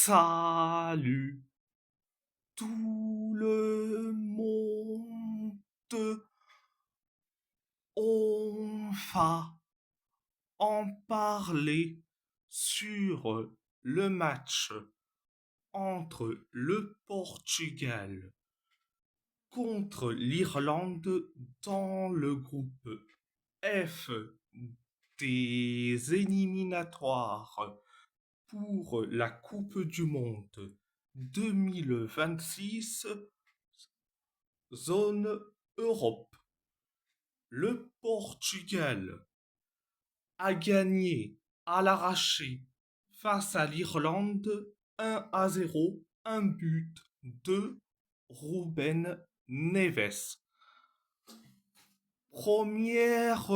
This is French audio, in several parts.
Salut tout le monde, on va en parler sur le match entre le Portugal contre l'Irlande dans le groupe F des éliminatoires pour la Coupe du Monde 2026, zone Europe. Le Portugal a gagné à l'arraché face à l'Irlande 1-0, un but de Ruben Neves. Première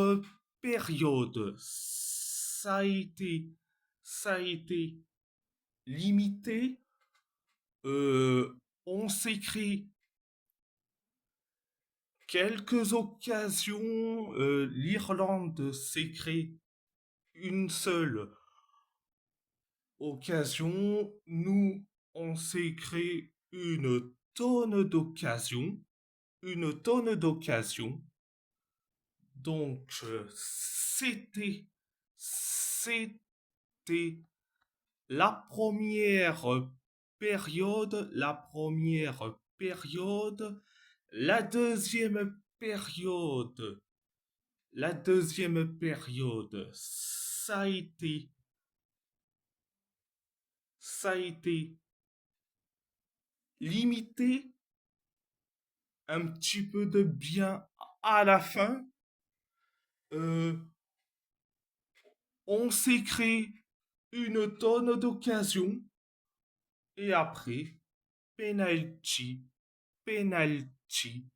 période, ça a été limité. On s'est créé quelques occasions. L'Irlande s'est créé une seule occasion. Nous, on s'est créé une tonne d'occasions. Une tonne d'occasions. Donc, c'était la première période, la première période. La deuxième période, la deuxième période, ça a été limité, un petit peu de bien à la fin. Euh, on s'est créé une tonne d'occasions et après, penalty, penalty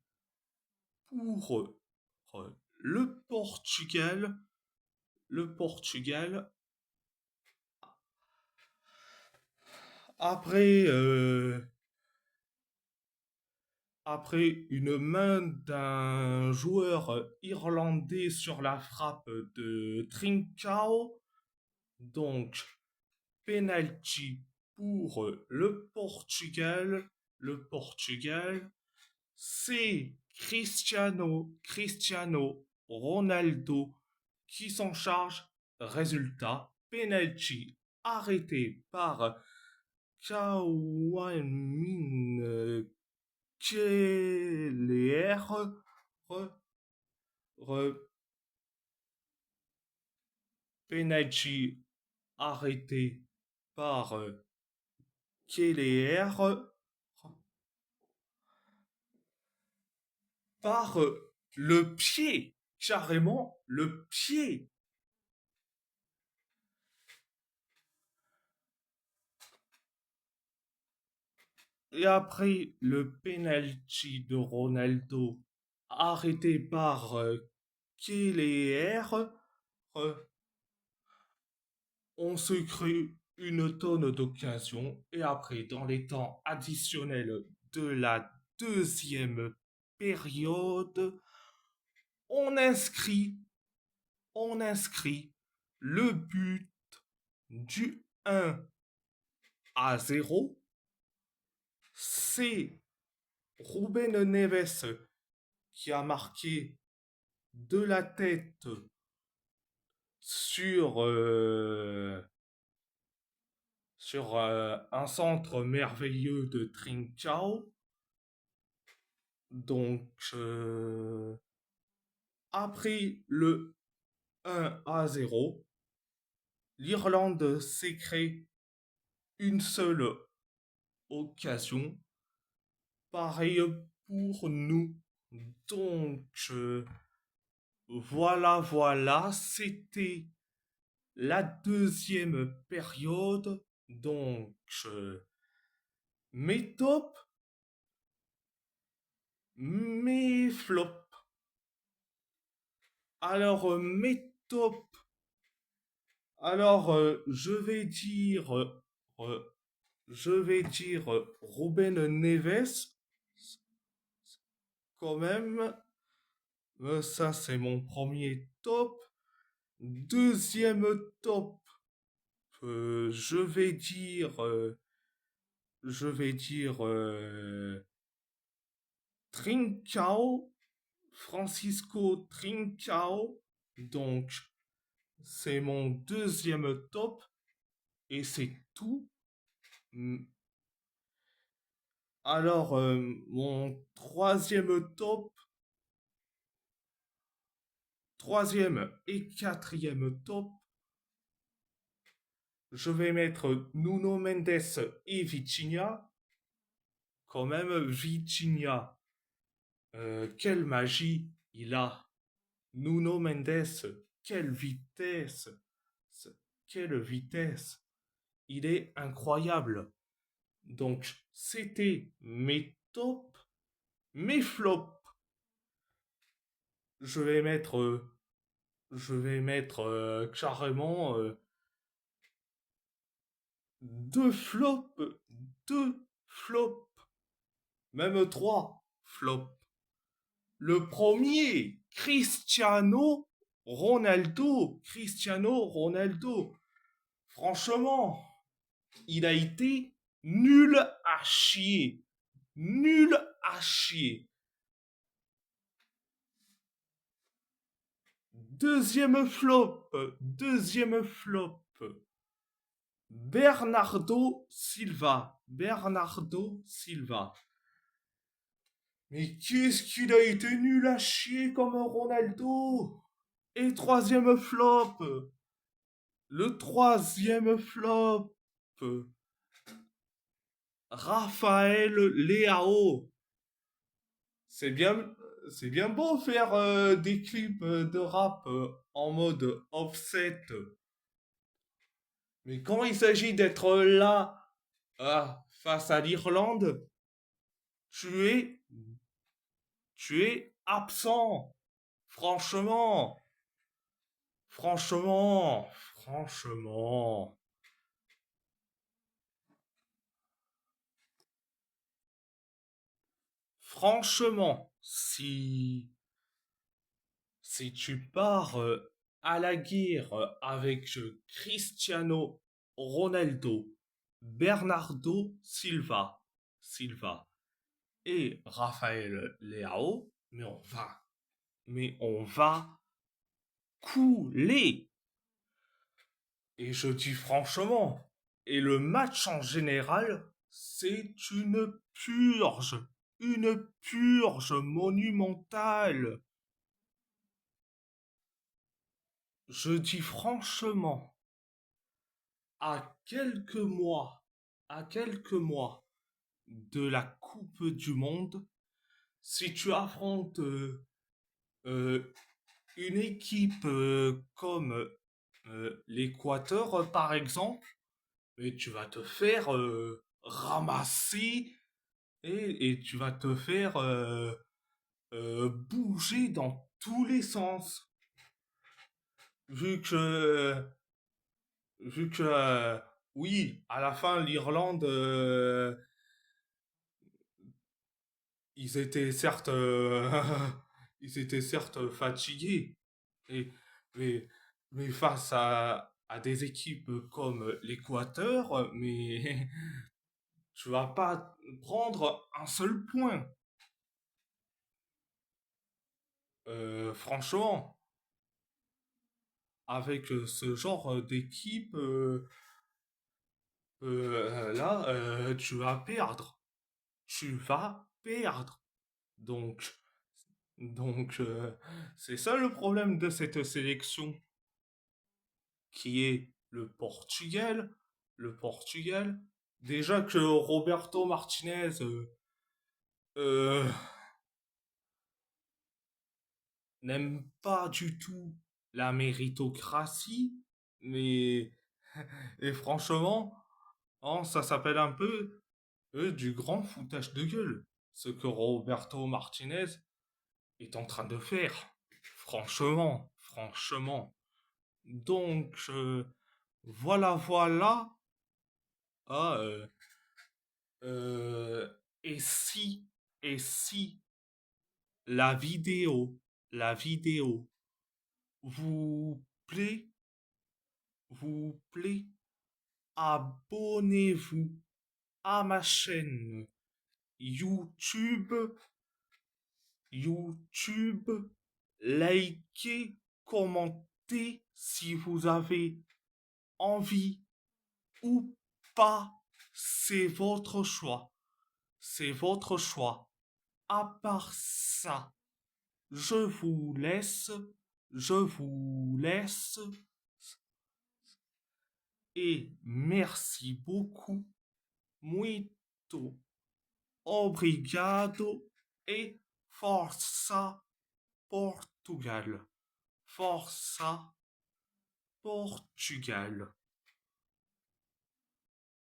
pour le Portugal. Le Portugal, après, après une main d'un joueur irlandais sur la frappe de Trincao, donc penalty pour le Portugal. Le Portugal, c'est Cristiano Ronaldo qui s'en charge. Résultat, penalty arrêté par Kawamin Keller. Re- Penalty arrêté par Keller, par le pied, carrément le pied. Et après le penalty de Ronaldo arrêté par Keller, euh, on se crée une tonne d'occasions. Et après, dans les temps additionnels de la deuxième période, on inscrit, on inscrit le but du 1-0. C'est Ruben Neves qui a marqué de la tête sur, un centre merveilleux de Trincao. Donc, après le 1-0, l'Irlande s'est créé une seule occasion. Pareil pour nous. Donc, voilà, c'était la deuxième période. Donc, mes tops, mes flops. Alors, mes tops. Alors, euh, je vais dire Ruben Neves, quand même. Ça, c'est mon premier top. Deuxième top, je vais dire je vais dire Trincao, Francisco Trincao. Donc, c'est mon deuxième top et c'est tout. Hmm. Alors, mon troisième et quatrième top, je vais mettre Nuno Mendes et Vitinha. Quand même, Vitinha, quelle magie il a. Nuno Mendes, quelle vitesse. Quelle vitesse. Il est incroyable. Donc, c'était mes tops, mes flops. Je vais mettre, carrément deux flops, deux flops, même trois flops. Le premier, Cristiano Ronaldo. Franchement, il a été nul à chier. Nul à chier. Deuxième flop. Bernardo Silva. Bernardo Silva. Mais qu'est-ce qu'il a été nul à chier comme Ronaldo. Et troisième flop. Le troisième flop. Raphaël Leao. C'est bien, c'est bien beau faire des clips de rap en mode offset. Mais quand il s'agit d'être là, face à l'Irlande, tu es, tu es absent. Franchement, franchement, franchement, franchement, si tu pars à la guerre avec Cristiano Ronaldo, Bernardo Silva et Raphaël Leao, mais on va couler. Et je dis franchement, et le match en général, c'est une purge monumentale. Je dis franchement, à quelques mois, à quelques mois de la Coupe du Monde, si tu affrontes euh, une équipe comme l'Équateur, par exemple, et tu vas te faire ramasser et tu vas te faire bouger dans tous les sens. Vu que, vu que oui, à la fin, l'Irlande, ils étaient certes, ils étaient certes fatigués, et, mais, mais face à des équipes comme l'Équateur, mais tu vas pas prendre un seul point. Franchement, avec ce genre d'équipe, là, tu vas perdre. Tu vas perdre. Donc, donc, c'est ça le problème de cette sélection, qui est le Portugal. Le Portugal. Déjà que Roberto Martinez euh, n'aime pas du tout la méritocratie, mais et franchement, hein, ça s'appelle un peu du grand foutage de gueule. Ce que Roberto Martinez est en train de faire. Franchement, franchement. Donc, voilà. Ah, euh, et si, et si la vidéo vous plaît, vous plaît, abonnez-vous. à ma chaîne YouTube, YouTube, likez, commentez si vous avez envie ou pas, c'est votre choix. C'est votre choix. À part ça, je vous laisse, je vous laisse et merci beaucoup. Muito obrigado et força Portugal. Força Portugal.